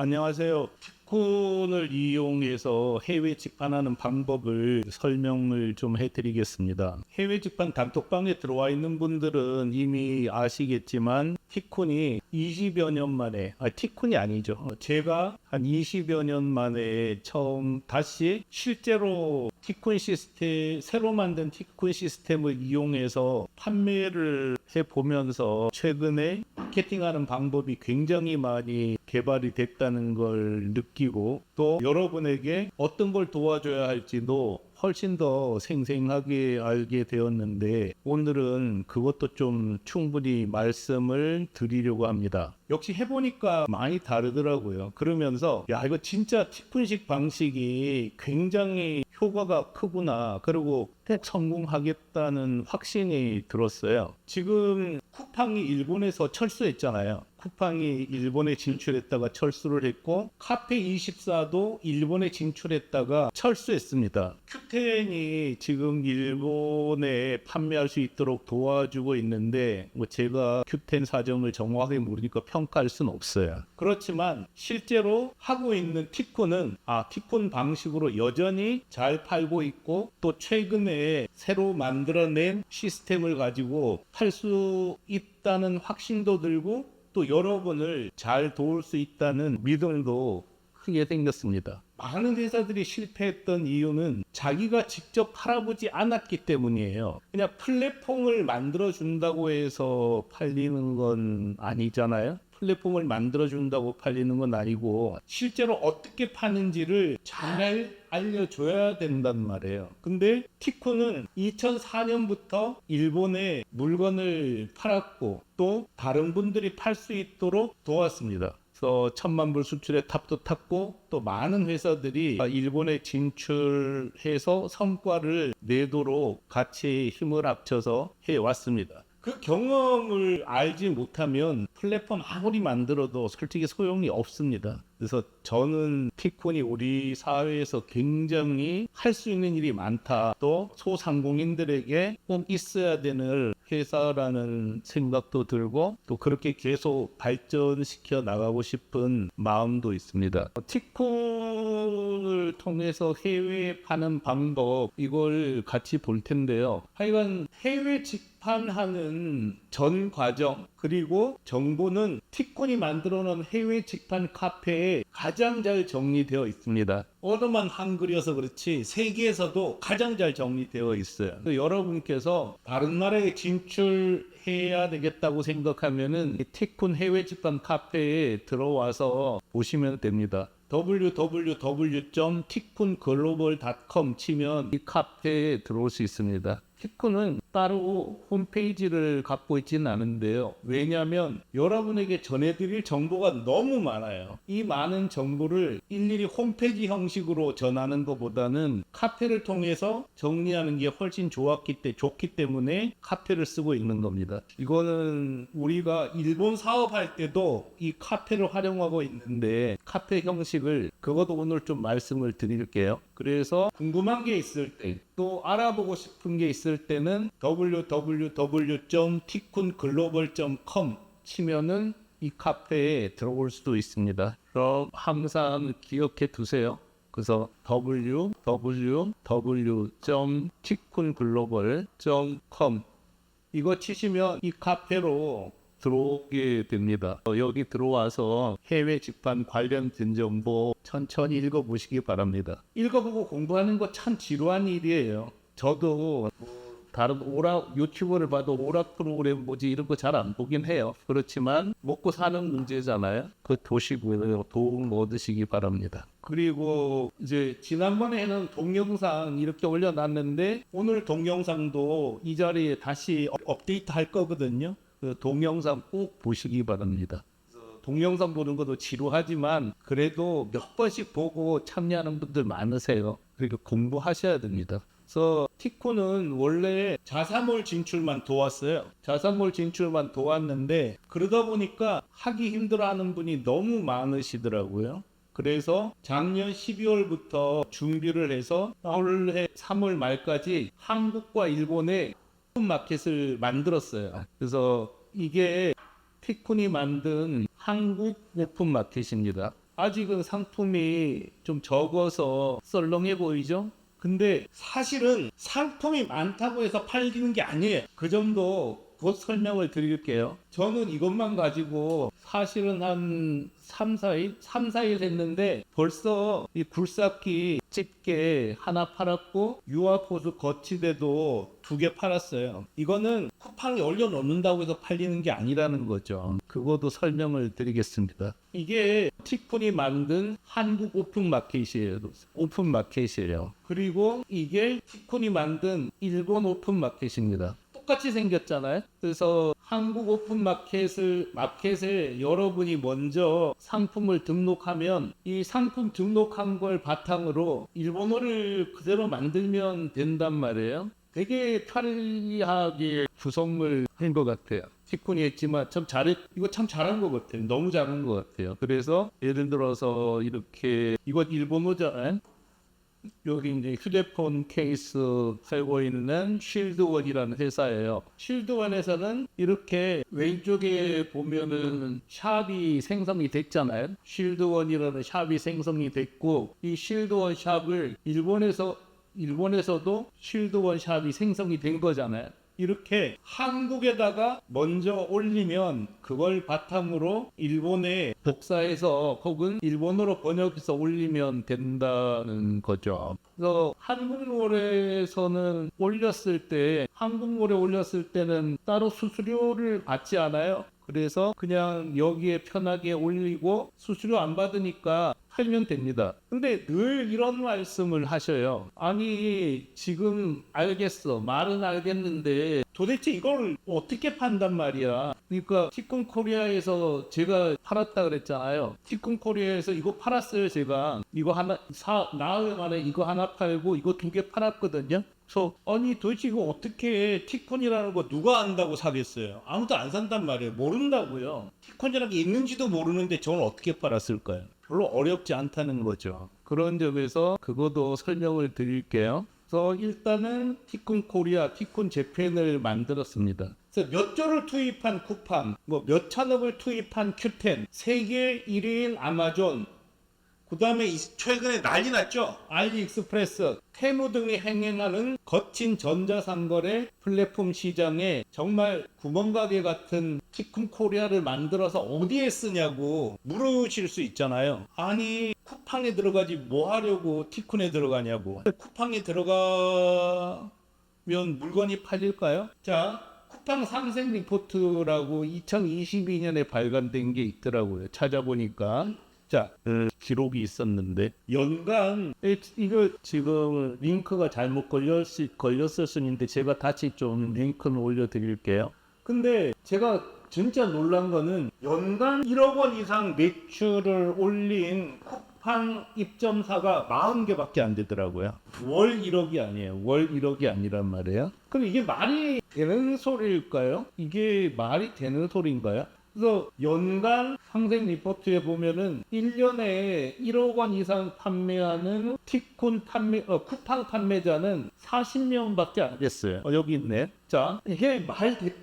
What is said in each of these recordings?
안녕하세요. 티콘을 이용해서 해외 직판하는 방법을 설명을 좀 해드리겠습니다. 해외 직판 단톡방에 들어와 있는 분들은 이미 아시겠지만 티콘이 20여 년 만에, 티콘이 아니죠. 제가 한 20여 년 만에 처음 다시 실제로 티콘 시스템, 새로 만든 티콘 시스템을 이용해서 판매를 해보면서 최근에 마케팅하는 방법이 굉장히 많이 개발이 됐다는 걸 느끼고, 또 여러분에게 어떤 걸 도와줘야 할지도 훨씬 더 생생하게 알게 되었는데, 오늘은 그것도 좀 충분히 말씀을 드리려고 합니다. 역시 해보니까 많이 다르더라고요. 그러면서 야, 이거 진짜 티푼식 방식이 굉장히 효과가 크구나, 그리고 꼭 성공하겠다는 확신이 들었어요. 지금 쿠팡이 일본에서 철수했잖아요. 쿠팡이 일본에 진출했다가 철수를 했고, 카페24도 일본에 진출했다가 철수했습니다. 큐텐이 지금 일본에 판매할 수 있도록 도와주고 있는데, 제가 큐텐 사정을 정확하게 모르니까 평가할 수는 없어요. 그렇지만 실제로 하고 있는 티콘은 티콘 방식으로 여전히 잘 팔고 있고, 또 최근에 새로 만들어낸 시스템을 가지고 팔 수 있다는 확신도 들고, 또 여러분을 잘 도울 수 있다는 믿음도 크게 생겼습니다. 많은 회사들이 실패했던 이유는 자기가 직접 팔아보지 않았기 때문이에요. 그냥 플랫폼을 만들어준다고 해서 팔리는 건 아니잖아요. 플랫폼을 만들어준다고 팔리는 건 아니고, 실제로 어떻게 파는지를 잘 알려줘야 된단 말이에요. 근데 티콘은 2004년부터 일본에 물건을 팔았고, 또 다른 분들이 팔 수 있도록 도왔습니다. 그래서 1,000만 불 수출의 탑도 탔고, 또 많은 회사들이 일본에 진출해서 성과를 내도록 같이 힘을 합쳐서 해왔습니다. 그 경험을 알지 못하면 플랫폼 아무리 만들어도 솔직히 소용이 없습니다. 그래서 저는 티콘이 우리 사회에서 굉장히 할 수 있는 일이 많다, 또 소상공인들에게 꼭 있어야 되는 회사라는 생각도 들고, 또 그렇게 계속 발전시켜 나가고 싶은 마음도 있습니다. 티콘을 통해서 해외에 파는 방법, 이걸 같이 볼 텐데요. 하여간 해외 직판하는 전 과정, 그리고 정보는 티콘이 만들어 놓은 해외 직판 카페에 가장 잘 정리되어 있습니다. 언어만 한글이어서 그렇지 세계에서도 가장 잘 정리되어 있어요. 여러분께서 다른 나라에 진출해야 되겠다고 생각하면은 티콘 해외 직판 카페에 들어와서 보시면 됩니다. www.tikunglobal.com 치면 이 카페에 들어올 수 있습니다. 티콘은 따로 홈페이지를 갖고 있지는 않은데요. 왜냐하면 여러분에게 전해드릴 정보가 너무 많아요. 이 많은 정보를 일일이 홈페이지 형식으로 전하는 것보다는 카페를 통해서 정리하는 게 훨씬 좋기 때문에 카페를 쓰고 있는 겁니다. 이거는 우리가 일본 사업할 때도 이 카페를 활용하고 있는데, 카페 형식을 그것도 오늘 좀 말씀을 드릴게요. 그래서 궁금한 게 있을 때, 또 알아보고 싶은 게 있을 때는 www.tikunglobal.com 치면은 이 카페에 들어올 수도 있습니다. 그럼 항상 기억해 두세요. 그래서 www.tikunglobal.com 이거 치시면 이 카페로 들어오게 됩니다. 여기 들어와서 해외 직판 관련된 정보 천천히 읽어보시기 바랍니다. 읽어보고 공부하는 거 참 지루한 일이에요. 저도 다른 유튜브를 봐도 오락 프로그램 뭐지 이런 거 잘 안 보긴 해요. 그렇지만 먹고 사는 문제잖아요. 그 보시고요, 도움 얻으시기 바랍니다. 그리고 이제 지난번에는 동영상 이렇게 올려놨는데, 오늘 동영상도 이 자리에 다시 업데이트 할 거거든요. 그 동영상 꼭 보시기 바랍니다. 동영상 보는 것도 지루하지만 그래도 몇 번씩 보고 참여하는 분들 많으세요. 그러니까 공부하셔야 됩니다. 그래서 티콘은 원래 자사몰 진출만 도왔어요. 자사몰 진출만 도왔는데, 그러다 보니까 하기 힘들어하는 분이 너무 많으시더라고요. 그래서 작년 12월부터 준비를 해서 올해 3월 말까지 한국과 일본에 마켓을 만들었어요. 그래서 이게 티콘이 만든 한국 오픈 마켓입니다. 아직은 상품이 좀 적어서 썰렁해 보이죠? 근데 사실은 상품이 많다고 해서 팔리는 게 아니에요. 그 정도 곧 설명을 드릴게요. 저는 이것만 가지고 사실은 한 3, 4일 했는데 벌써 이 굴삭기 집게 하나 팔았고 유아포수 거치대도 2개 팔았어요. 이거는 쿠팡에 올려놓는다고 해서 팔리는 게 아니라는 거죠. 그것도 설명을 드리겠습니다. 이게 티쿤이 만든 한국 오픈마켓이에요. 오픈마켓이에요. 그리고 이게 티쿤이 만든 일본 오픈마켓입니다. 똑같이 생겼잖아요. 그래서 한국 마켓에 여러분이 먼저 상품을 등록하면 이 상품 등록한 걸 바탕으로 일본어를 그대로 만들면 된단 말이에요. 되게 편리하게 구성을 한 것 같아요. 티쿤이 했지만 이거 참 잘한 것 같아요. 너무 잘한 것 같아요. 그래서 예를 들어서 이렇게 이건 일본어잖아요. 여기 이제 휴대폰 케이스 살고 있는 쉴드원이라는 회사예요. 쉴드원에서는 이렇게 왼쪽에 보면은 샵이 생성이 됐잖아요. 쉴드원이라는 샵이 생성이 됐고 이 쉴드원 샵을 일본에서도 쉴드원 샵이 생성이 된 거잖아요. 이렇게 한국에다가 먼저 올리면 그걸 바탕으로 일본에 복사해서 혹은 일본어로 번역해서 올리면 된다는 거죠. 그래서 한국노래에서는 한국노래 올렸을 때는 따로 수수료를 받지 않아요. 그래서 그냥 여기에 편하게 올리고 수수료 안 받으니까 팔면 됩니다. 근데 늘 이런 말씀을 하셔요. 아니 지금 알겠어. 말은 알겠는데 도대체 이걸 어떻게 판단 말이야. 그러니까 티쿤 코리아에서 제가 팔았다 그랬잖아요. 티쿤 코리아에서 이거 팔았어요. 제가 이거 하나 나흘 만에 이거 하나 팔고 이거 2개 팔았거든요. 그래서 아니 도대체 이거 어떻게 티콘이라는 거 누가 안다고 사겠어요? 아무도 안 산단 말이에요. 모른다고요. 티콘이라는 게 있는지도 모르는데 저는 어떻게 팔았을까요? 별로 어렵지 않다는 거죠. 그런 점에서 그것도 설명을 드릴게요. 그래서 일단은 티콘 코리아, 티콘 재팬을 만들었습니다. 그래서 몇 조를 투입한 쿠팡, 몇 천억을 투입한 큐텐, 세계 1위인 아마존, 그 다음에 최근에 난리 났죠. 알리익스프레스, 테무 등이 행행하는 거친 전자상거래 플랫폼 시장에 정말 구멍가게 같은 티쿤 코리아를 만들어서 어디에 쓰냐고 물으실 수 있잖아요. 아니 쿠팡에 들어가지 뭐 하려고 티쿤에 들어가냐고. 쿠팡에 들어가면 물건이 팔릴까요? 자, 쿠팡 상생 리포트라고 2022년에 발간된 게 있더라고요. 찾아보니까. 자, 기록이 있었는데 연간 이거 지금 링크가 잘못 걸렸을 수 있는데 제가 다시 좀 링크는 올려드릴게요. 근데 제가 진짜 놀란 거는 연간 1억 원 이상 매출을 올린 쿠팡 입점사가 40개밖에 안 되더라고요. 월 1억이 아니에요. 월 1억이 아니란 말이에요. 그럼 이게 말이 되는 소리일까요? 이게 말이 되는 소리인가요? 그래서 연간 상생 리포트에 보면은 1년에 1억 원 이상 판매하는 쿠팡 판매자는 40명밖에 안 됐어요. 여기 있네. 자, 이게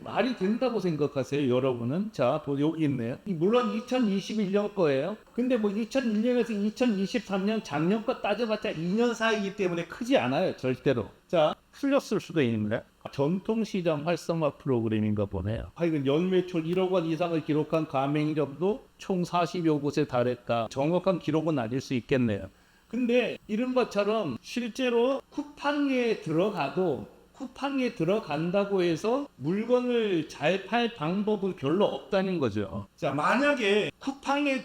말이 된다고 생각하세요, 여러분은? 자, 여기 있네요. 물론 2021년 거예요. 근데 뭐 2001년에서 2023년 작년 거 따져봤자 2년 사이이기 때문에 크지 않아요, 절대로. 자, 틀렸을 수도 있는데 전통시장 활성화 프로그램인가 보네요. 하여간 연매출 1억 원 이상을 기록한 가맹점도 총 40여 곳에 달했다. 정확한 기록은 아닐 수 있겠네요. 근데 이런 것처럼 실제로 쿠팡에 들어간다고 해서 물건을 잘 팔 방법은 별로 없다는 거죠. 자, 만약에 쿠팡이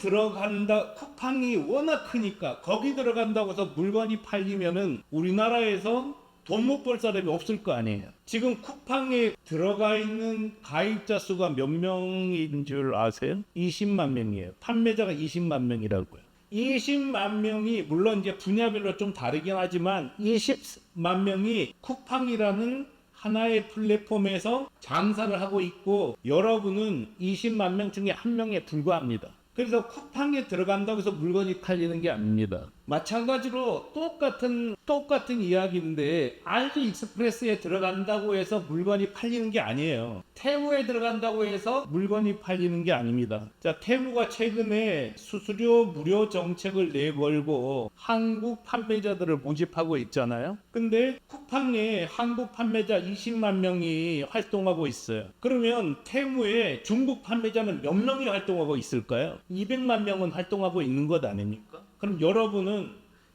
워낙 크니까 거기 들어간다고 해서 물건이 팔리면은 우리나라에서 돈 못 벌 사람이 없을 거 아니에요. 지금 쿠팡에 들어가 있는 가입자 수가 몇 명인 줄 아세요? 20만 명이에요. 판매자가 20만 명이라고요. 20만 명이 물론 이제 분야별로 좀 다르긴 하지만 20만 명이 쿠팡이라는 하나의 플랫폼에서 장사를 하고 있고 여러분은 20만 명 중에 한 명에 불과합니다. 그래서 쿠팡에 들어간다고 해서 물건이 팔리는 게 아닙니다. 마찬가지로 똑같은 이야기인데 알리익스프레스에 들어간다고 해서 물건이 팔리는 게 아니에요. 테무에 들어간다고 해서 물건이 팔리는 게 아닙니다. 자, 테무가 최근에 수수료 무료 정책을 내걸고 한국 판매자들을 모집하고 있잖아요. 근데 쿠팡에 한국 판매자 20만 명이 활동하고 있어요. 그러면 테무에 중국 판매자는 몇 명이 활동하고 있을까요? 200만 명은 활동하고 있는 것 아닙니까? 그럼 여러분은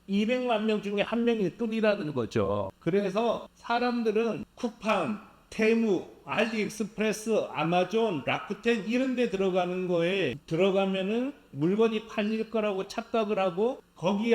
200만 명 중에 한 명일 뿐이라는 거죠. 그래서 사람들은 쿠팡, 테무, 알리익스프레스, 아마존, 라쿠텐 이런 데 들어가는 거에 들어가면은 물건이 팔릴 거라고 착각을 하고 거기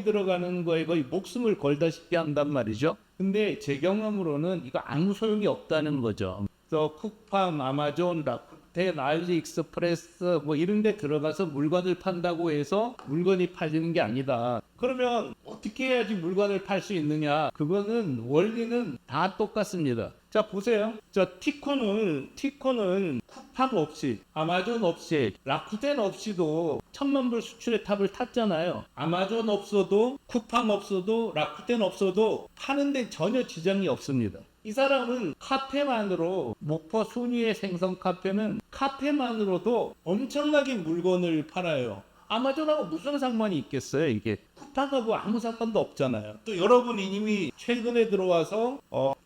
들어가는 거에 거의 목숨을 걸다시피 한단 말이죠. 근데 제 경험으로는 이거 아무 소용이 없다는 거죠. 그래서 쿠팡, 아마존, 라쿠텐, 알리익스프레스 뭐 이런 데 들어가서 물건을 판다고 해서 물건이 팔리는 게 아니다. 그러면 어떻게 해야지 물건을 팔 수 있느냐? 그거는 원리는 다 똑같습니다. 자, 보세요. 티콘은 쿠팡 없이, 아마존 없이, 라쿠텐 없이도 1,000만 불 수출의 탑을 탔잖아요. 아마존 없어도, 쿠팡 없어도, 라쿠텐 없어도 파는데 전혀 지장이 없습니다. 이 사람은 카페만으로, 목포 순위의 생선 카페는 카페만으로도 엄청나게 물건을 팔아요. 아마존하고 무슨 상관이 있겠어요, 이게? 쿠팡하고 아무 상관도 없잖아요. 또 여러분이 이미 최근에 들어와서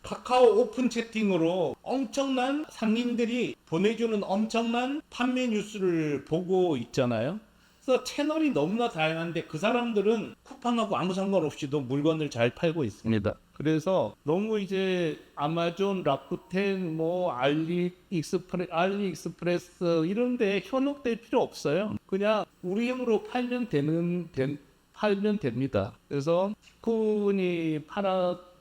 카카오 오픈 채팅으로 엄청난 상인들이 보내주는 엄청난 판매 뉴스를 보고 있잖아요. 그래서 채널이 너무나 다양한데 그 사람들은 쿠팡하고 아무 상관없이도 물건을 잘 팔고 있습니다. 그래서 너무 이제 아마존, 라쿠텐, 뭐 알리익스프레스 이런데 현혹될 필요 없어요. 그냥 우리 힘으로 팔면 됩니다. 그래서 티콘이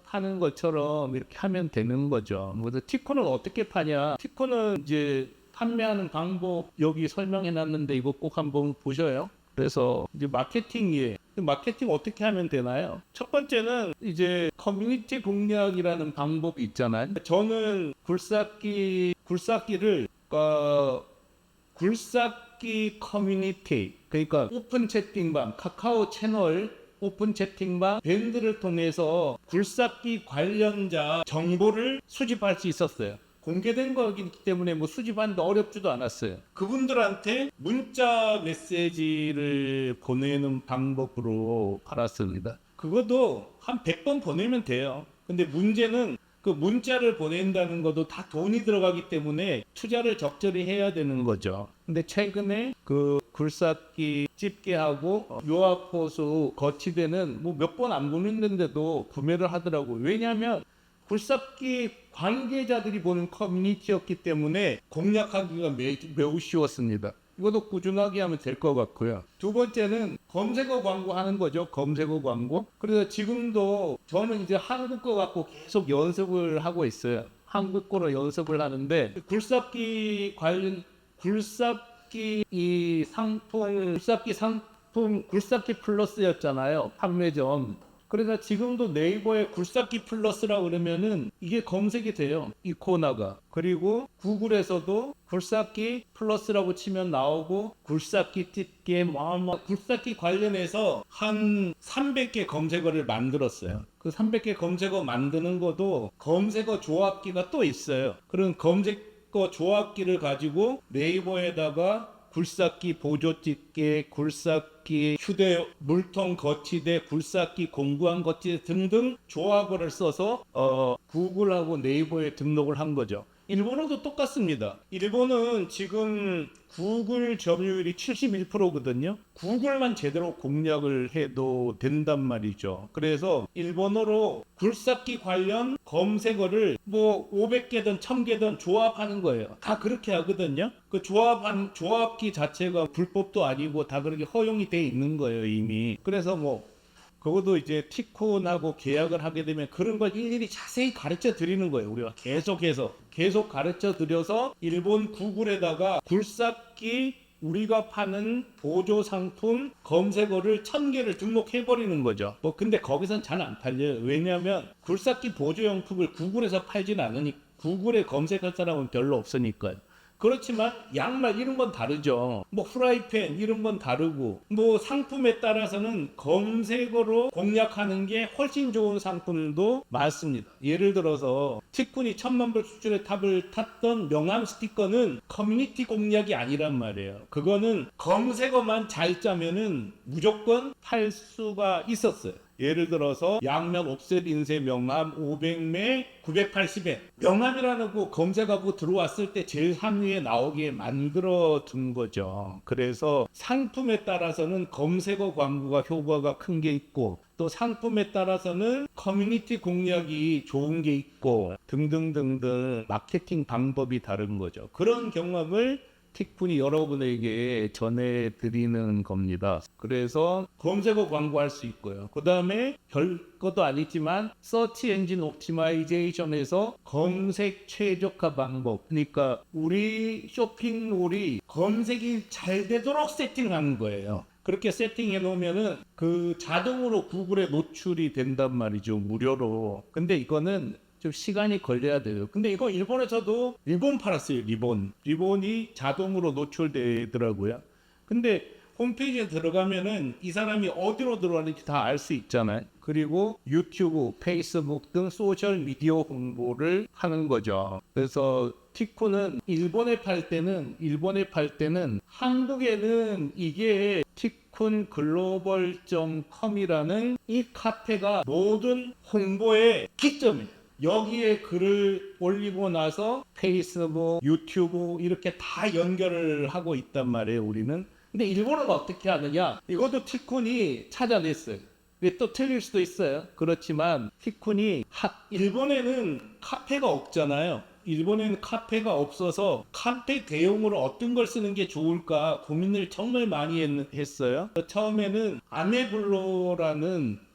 파는 것처럼 이렇게 하면 되는 거죠. 그래서 티콘을 어떻게 파냐? 티콘은 이제 판매하는 방법 여기 설명해 놨는데 이거 꼭 한번 보셔요. 그래서 이제 마케팅 어떻게 하면 되나요? 첫 번째는 이제 커뮤니티 공략이라는 방법이 있잖아요. 저는 굴삭기 커뮤니티, 그러니까 오픈 채팅방, 카카오 채널 오픈 채팅방 밴드를 통해서 굴삭기 관련자 정보를 수집할 수 있었어요. 공개된 거기 때문에 뭐 수집하는데 어렵지도 않았어요. 그분들한테 문자 메시지를 보내는 방법으로 팔았습니다. 그것도 한 100번 보내면 돼요. 근데 문제는 그 문자를 보낸다는 것도 다 돈이 들어가기 때문에 투자를 적절히 해야 되는 거죠. 근데 최근에 그 굴삭기 집게하고 유아포수 거치대는 뭐 몇 번 안 보냈는데도 구매를 하더라고요. 왜냐하면 굴삭기 관계자들이 보는 커뮤니티였기 때문에 공략하기가 매우 쉬웠습니다. 이것도 꾸준하게 하면 될 것 같고요. 두 번째는 검색어 광고 하는 거죠. 검색어 광고. 그래서 지금도 저는 이제 한국 거 갖고 계속 연습을 하고 있어요. 한국 거로 연습을 하는데 굴삭기 굴삭기 플러스였잖아요. 판매점. 그래서 지금도 네이버에 굴삭기 플러스라고 그러면은 이게 검색이 돼요. 이코나가. 그리고 구글에서도 굴삭기 플러스라고 치면 나오고 굴삭기 팁게 굴삭기 관련해서 한 300개 검색어를 만들었어요. 그 300개 검색어 만드는 것도 검색어 조합기가 또 있어요. 그런 검색어 조합기를 가지고 네이버에다가 굴삭기 보조집게, 굴삭기 휴대 물통 거치대, 굴삭기 공구함 거치대 등등 조합어를 써서 구글하고 네이버에 등록을 한 거죠. 일본어도 똑같습니다. 일본은 지금 구글 점유율이 71%거든요. 구글만 제대로 공략을 해도 된단 말이죠. 그래서 일본어로 굴삭기 관련 검색어를 뭐 500개든 1000개든 조합하는 거예요. 다 그렇게 하거든요. 그 조합기 자체가 불법도 아니고 다 그렇게 허용이 돼 있는 거예요, 이미. 그래서 뭐 그것도 이제 티콘하고 계약을 하게 되면 그런 걸 일일이 자세히 가르쳐 드리는 거예요. 우리가 계속 가르쳐 드려서 일본 구글에다가 굴삭기 우리가 파는 보조 상품 검색어를 1000개를 등록해 버리는 거죠. 뭐 근데 거기선 잘 안 팔려요. 왜냐하면 굴삭기 보조용품을 구글에서 팔진 않으니 구글에 검색할 사람은 별로 없으니까요. 그렇지만 양말 이런 건 다르죠. 뭐 프라이팬 이런 건 다르고 뭐 상품에 따라서는 검색어로 공략하는 게 훨씬 좋은 상품도 많습니다. 예를 들어서 티쿤이 1000만 불 수준의 탑을 탔던 명함 스티커는 커뮤니티 공략이 아니란 말이에요. 그거는 검색어만 잘 짜면은 무조건 팔 수가 있었어요. 예를 들어서 양면 옵셋 인쇄 명함 500매 980엔 명함이라는 거 검색하고 들어왔을 때 제일 상위에 나오게 만들어 둔 거죠. 그래서 상품에 따라서는 검색어 광고가 효과가 큰 게 있고 또 상품에 따라서는 커뮤니티 공략이 좋은 게 있고 등등등등 마케팅 방법이 다른 거죠. 그런 경험을 티쿤이 여러분에게 전해드리는 겁니다. 그래서 검색어 광고할 수 있고요. 그 다음에 별것도 아니지만 서치 엔진 옵티마이제이션에서 검색 최적화 방법, 그러니까 우리 쇼핑몰이 검색이 잘 되도록 세팅하는 거예요. 그렇게 세팅해 놓으면은 그 자동으로 구글에 노출이 된단 말이죠, 무료로. 근데 이거는 좀 시간이 걸려야 돼요. 근데 이거 일본에서도 리본 팔았어요. 리본이 자동으로 노출되더라고요. 근데 홈페이지에 들어가면은 이 사람이 어디로 들어가는지 다 알 수 있잖아요. 그리고 유튜브, 페이스북 등 소셜 미디어 홍보를 하는 거죠. 그래서 티쿤은 일본에 팔 때는 한국에는 이게 티쿤 글로벌.com이라는 이 카페가 모든 홍보의 기점이에요. 여기에 글을 올리고 나서 페이스북, 유튜브 이렇게 다 연결을 하고 있단 말이에요, 우리는. 근데 일본은 어떻게 하느냐? 이것도 티쿤이 찾아냈어요. 근데 또 틀릴 수도 있어요. 그렇지만 티쿤이 일본에는 카페가 없잖아요. 일본에는 카페가 없어서 카페 대용으로 어떤 걸 쓰는 게 좋을까 고민을 정말 많이 했어요. 처음에는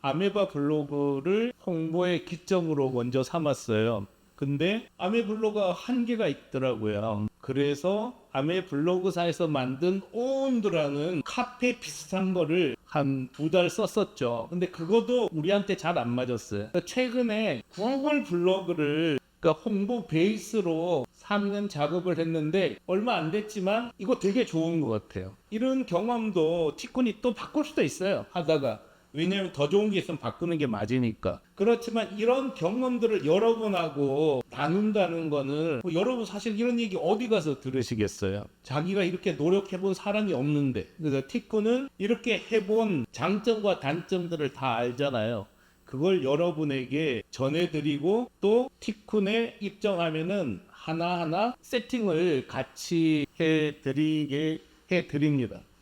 아메바 블로그를 홍보의 기점으로 먼저 삼았어요. 근데 아메블로가 한계가 있더라고요. 그래서 아메블로그사에서 만든 오운드라는 카페 비슷한 거를 한 2달 썼었죠. 근데 그것도 우리한테 잘 안 맞았어요. 최근에 구글 블로그를 그러니까 홍보 베이스로 삼는 작업을 했는데 얼마 안 됐지만 이거 되게 좋은 것 같아요. 이런 경험도 티쿤이 또 바꿀 수도 있어요, 하다가. 왜냐면 더 좋은 게 있으면 바꾸는 게 맞으니까. 그렇지만 이런 경험들을 여러분하고 나눈다는 거는 여러분 사실 이런 얘기 어디 가서 들으시겠어요? 자기가 이렇게 노력해본 사람이 없는데. 그래서 티쿤은 이렇게 해본 장점과 단점들을 다 알잖아요. 그걸 여러분에게 전해드리고 또 티쿤에 입점하면은 하나하나 세팅을 같이 해드립니다.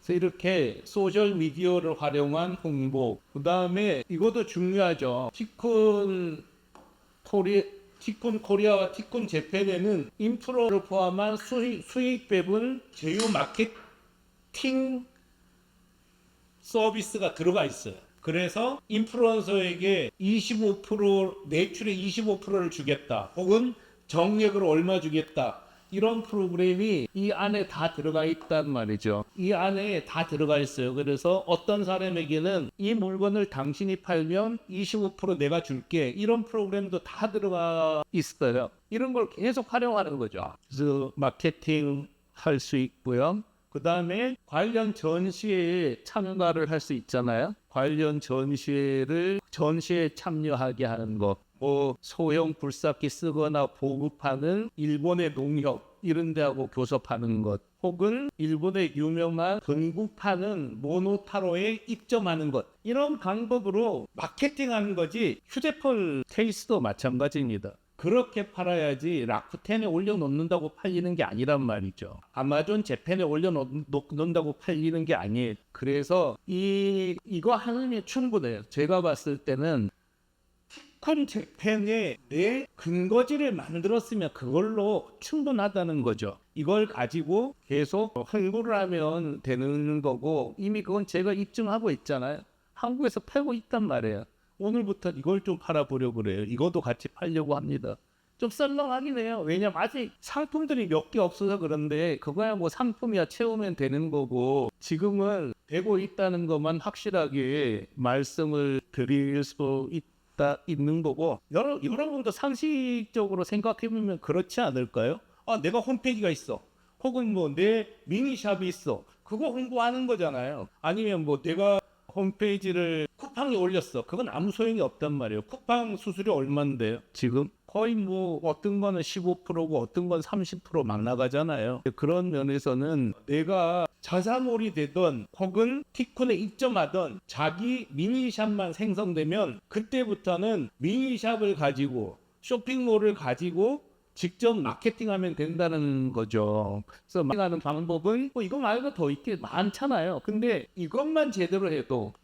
그래서 이렇게 소셜 미디어를 활용한 홍보, 그 다음에 이것도 중요하죠. 티쿤 코리아와 티쿤 재팬에는 인프로를 포함한 수익 배분 제휴 마케팅 서비스가 들어가 있어요. 그래서 인플루언서에게 25% 매출의 25%를 주겠다, 혹은 정액으로 얼마 주겠다, 이런 프로그램이 이 안에 다 들어가 있단 말이죠. 이 안에 다 들어가 있어요. 그래서 어떤 사람에게는 이 물건을 당신이 팔면 25% 내가 줄게, 이런 프로그램도 다 들어가 있어요. 이런 걸 계속 활용하는 거죠. 그래서 마케팅 할 수 있고요. 그 다음에 관련 전시회에 참가를 할 수 있잖아요. 관련 전시에 참여하게 하는 것, 뭐 소형 굴삭기 쓰거나 보급하는 일본의 농협 이런 데하고 교섭하는 것, 혹은 일본의 유명한 건국파는 모노타로에 입점하는 것, 이런 방법으로 마케팅하는 거지. 휴대폰 케이스도 마찬가지입니다. 그렇게 팔아야지 라쿠텐에 올려놓는다고 팔리는 게 아니란 말이죠. 아마존 재팬에 올려놓는다고 팔리는 게 아니에요. 그래서 이거 하나면 충분해요. 제가 봤을 때는 티쿤 재팬에 내 근거지를 만들었으면 그걸로 충분하다는 거죠. 이걸 가지고 계속 홍보를 하면 되는 거고, 이미 그건 제가 입증하고 있잖아요. 한국에서 팔고 있단 말이에요. 오늘부터 이걸 좀 팔아보려고 그래요. 이것도 같이 팔려고 합니다. 좀 썰렁하긴 해요. 왜냐면 아직 상품들이 몇 개 없어서 그런데 그거야 뭐 상품이야 채우면 되는 거고, 지금은 되고 있다는 것만 확실하게 말씀을 드릴 수 있는 거고, 여러분도 상식적으로 생각해보면 그렇지 않을까요? 내가 홈페이지가 있어. 혹은 뭐 내 미니샵이 있어. 그거 홍보하는 거잖아요. 아니면 뭐 내가 홈페이지를 쿠팡에 올렸어. 그건 아무 소용이 없단 말이에요. 쿠팡 수수료 얼마인데요? 지금 거의 뭐 어떤 거는 15%고 어떤 건 30%막 나가잖아요. 그런 면에서는 내가 자사몰이 되던 혹은 티콘에 입점하던 자기 미니샵만 생성되면 그때부터는 미니샵을 가지고 쇼핑몰을 가지고 직접 마케팅하면 된다는 거죠. 그래서 마케팅하는 방법은 뭐 이거 말고 더 있게 많잖아요. 근데 이것만 제대로 해도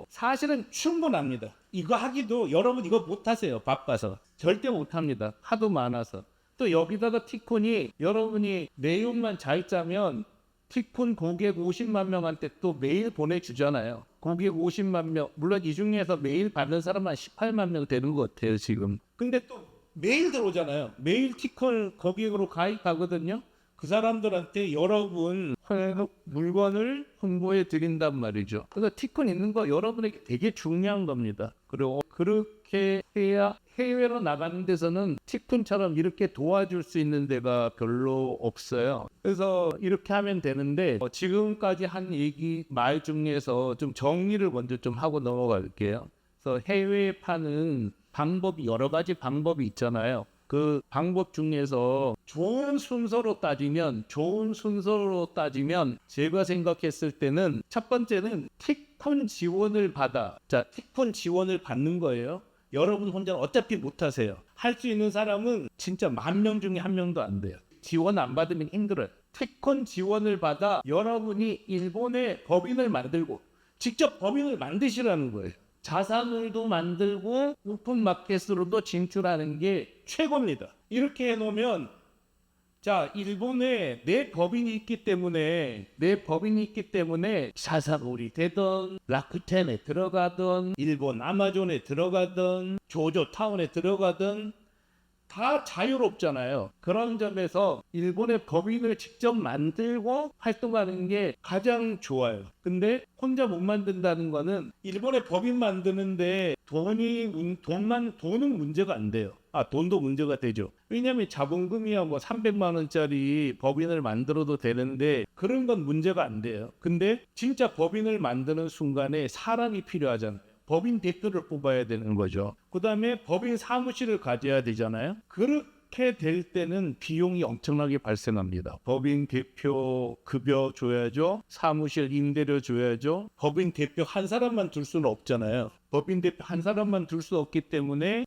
사실은 충분합니다. 이거 하기도 여러분 이거 못하세요. 바빠서. 절대 못합니다. 하도 많아서. 또 여기다가 티콘이 여러분이 내용만 잘 짜면 티콘 고객 50만 명한테 또 메일 보내주잖아요. 고객 50만 명. 물론 이 중에서 메일 받는 사람은 18만 명 되는 것 같아요. 지금. 근데 또 메일 들어오잖아요. 메일 티콘 고객으로 가입하거든요. 그 사람들한테 여러분 물건을 홍보해 드린단 말이죠. 그래서 티콘 있는 거 여러분에게 되게 중요한 겁니다. 그리고 그렇게 해야 해외로 나가는 데서는 티콘처럼 이렇게 도와줄 수 있는 데가 별로 없어요. 그래서 이렇게 하면 되는데 지금까지 한 얘기 말 중에서 좀 정리를 먼저 좀 하고 넘어갈게요. 그래서 해외에 파는 방법이 여러 가지 방법이 있잖아요. 그 방법 중에서 좋은 순서로 따지면 제가 생각했을 때는 첫 번째는 티콘 지원을 티콘 지원을 받는 거예요. 여러분 혼자는 어차피 못하세요. 할 수 있는 사람은 진짜 10,000명 중에 1명도 안 돼요. 지원 안 받으면 힘들어요. 티콘 지원을 받아 여러분이 일본에 법인을 만들고 직접 법인을 만드시라는 거예요. 자사몰도 만들고 오픈마켓으로도 진출하는 게 최고입니다. 이렇게 해놓으면 자 일본에 내 법인이 있기 때문에 자사몰이 되던 라쿠텐에 들어가던 일본 아마존에 들어가던 조조타운에 들어가던 다 자유롭잖아요. 그런 점에서 일본의 법인을 직접 만들고 활동하는 게 가장 좋아요. 근데 혼자 못 만든다는 거는 일본의 법인 만드는데 돈은 문제가 안 돼요. 돈도 문제가 되죠. 왜냐하면 자본금이야 뭐 300만 원짜리 법인을 만들어도 되는데 그런 건 문제가 안 돼요. 근데 진짜 법인을 만드는 순간에 사람이 필요하잖아요. 법인 대표를 뽑아야 되는 거죠. 그 다음에 법인 사무실을 가져야 되잖아요. 그렇게 될 때는 비용이 엄청나게 발생합니다. 법인 대표 급여 줘야죠. 사무실 임대료 줘야죠. 법인 대표 한 사람만 둘 수는 없잖아요. 법인 대표 한 사람만 둘 수 없기 때문에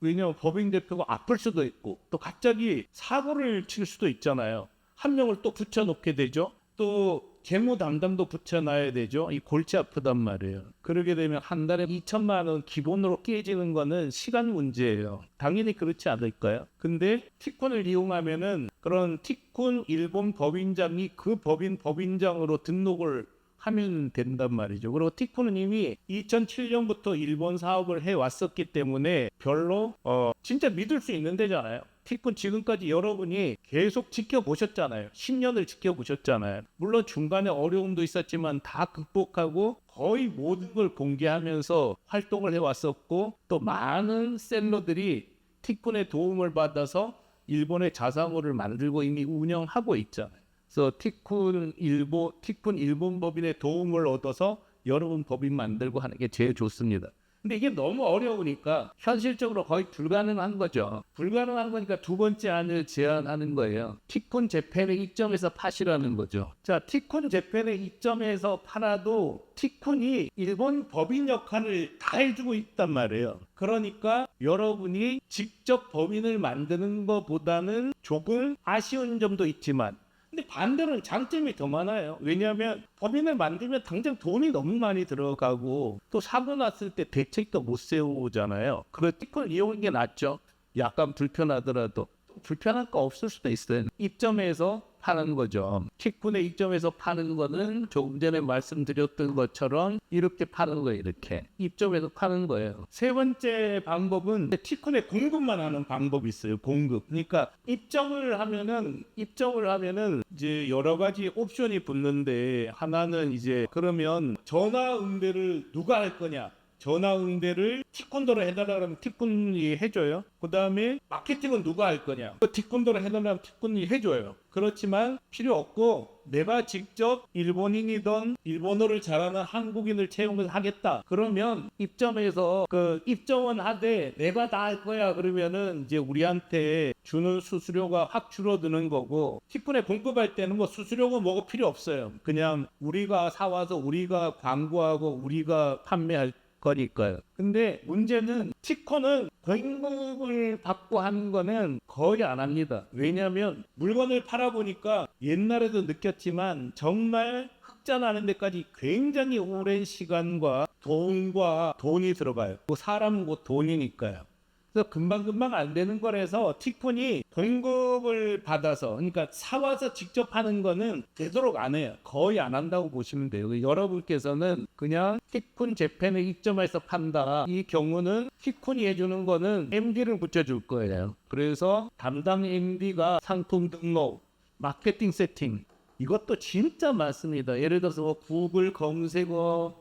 왜냐하면 법인 대표가 아플 수도 있고 또 갑자기 사고를 칠 수도 있잖아요. 한 명을 또 붙여놓게 되죠. 또 재무 담당도 붙여놔야 되죠. 이 골치 아프단 말이에요. 그러게 되면 한 달에 2천만 원 기본으로 깨지는 거는 시간 문제예요. 당연히 그렇지 않을까요? 근데 티콘을 이용하면은 그런 티콘 일본 법인장이 그 법인장으로 등록을 하면 된단 말이죠. 그리고 티콘은 이미 2007년부터 일본 사업을 해왔었기 때문에 별로 진짜 믿을 수 있는 데잖아요. 티콘 지금까지 여러분이 계속 지켜보셨잖아요. 10년을 지켜보셨잖아요. 물론 중간에 어려움도 있었지만 다 극복하고 거의 모든 걸 공개하면서 활동을 해왔었고 또 많은 셀러들이 티콘의 도움을 받아서 일본의 자사몰을 만들고 이미 운영하고 있잖아요. 그래서 티콘 일본 법인의 도움을 얻어서 여러분 법인 만들고 하는 게 제일 좋습니다. 근데 이게 너무 어려우니까 현실적으로 거의 불가능한 거죠. 불가능한 거니까 두 번째 안을 제안하는 거예요. 티콘 재팬에 입점해서 파시라는 거죠. 자, 티콘 재팬에 입점해서 팔아도 티콘이 일본 법인 역할을 다 해주고 있단 말이에요. 그러니까 여러분이 직접 법인을 만드는 것보다는 조금 아쉬운 점도 있지만 근데 반대로는 장점이 더 많아요. 왜냐하면 법인을 만들면 당장 돈이 너무 많이 들어가고 또 사고 났을 때 대책도 못 세우잖아요. 그래서 티콘을 이용하는 게 낫죠. 약간 불편하더라도 불편할 거 없을 수도 있어요. 입점해서 파는 거죠. 티콘에 입점해서 파는 거는 조금 전에 말씀드렸던 것처럼 이렇게 파는 거예요. 이렇게 입점해서 파는 거예요. 세 번째 방법은 티콘에 공급만 하는 방법이 있어요. 공급. 그러니까 입점을 하면은 이제 여러 가지 옵션이 붙는데 하나는 이제 그러면 전화 응대를 누가 할 거냐? 전화 응대를 티콘더로 해달라 그러면 티콘이 해줘요. 그 다음에 마케팅은 누가 할 거냐? 티콘더로 해달라면 티콘이 해줘요. 그렇지만 필요 없고 내가 직접 일본인이든 일본어를 잘하는 한국인을 채용을 하겠다. 그러면 입점해서 그 입점은 하되 내가 다 할 거야. 그러면은 이제 우리한테 주는 수수료가 확 줄어드는 거고 티콘에 공급할 때는 뭐 수수료가 뭐가 필요 없어요. 그냥 우리가 사와서 우리가 광고하고 우리가 판매할 거니까요. 근데 문제는 티콘은 공급을 받고 하는 거는 거의 안 합니다. 왜냐하면 물건을 팔아보니까 옛날에도 느꼈지만 정말 흑자나는 데까지 굉장히 오랜 시간과 돈이 들어가요. 뭐 사람은 뭐 돈이니까요. 그래서 금방금방 안 되는 거라서 티콘이 공급을 받아서 그러니까 사와서 직접 하는 거는 되도록 안 해요. 거의 안 한다고 보시면 돼요. 여러분께서는 그냥 티콘 재팬에 입점해서 판다. 이 경우는 티콘이 해주는 거는 MD를 붙여줄 거예요. 그래서 담당 MD가 상품 등록, 마케팅 세팅 이것도 진짜 많습니다. 예를 들어서 뭐 구글 검색어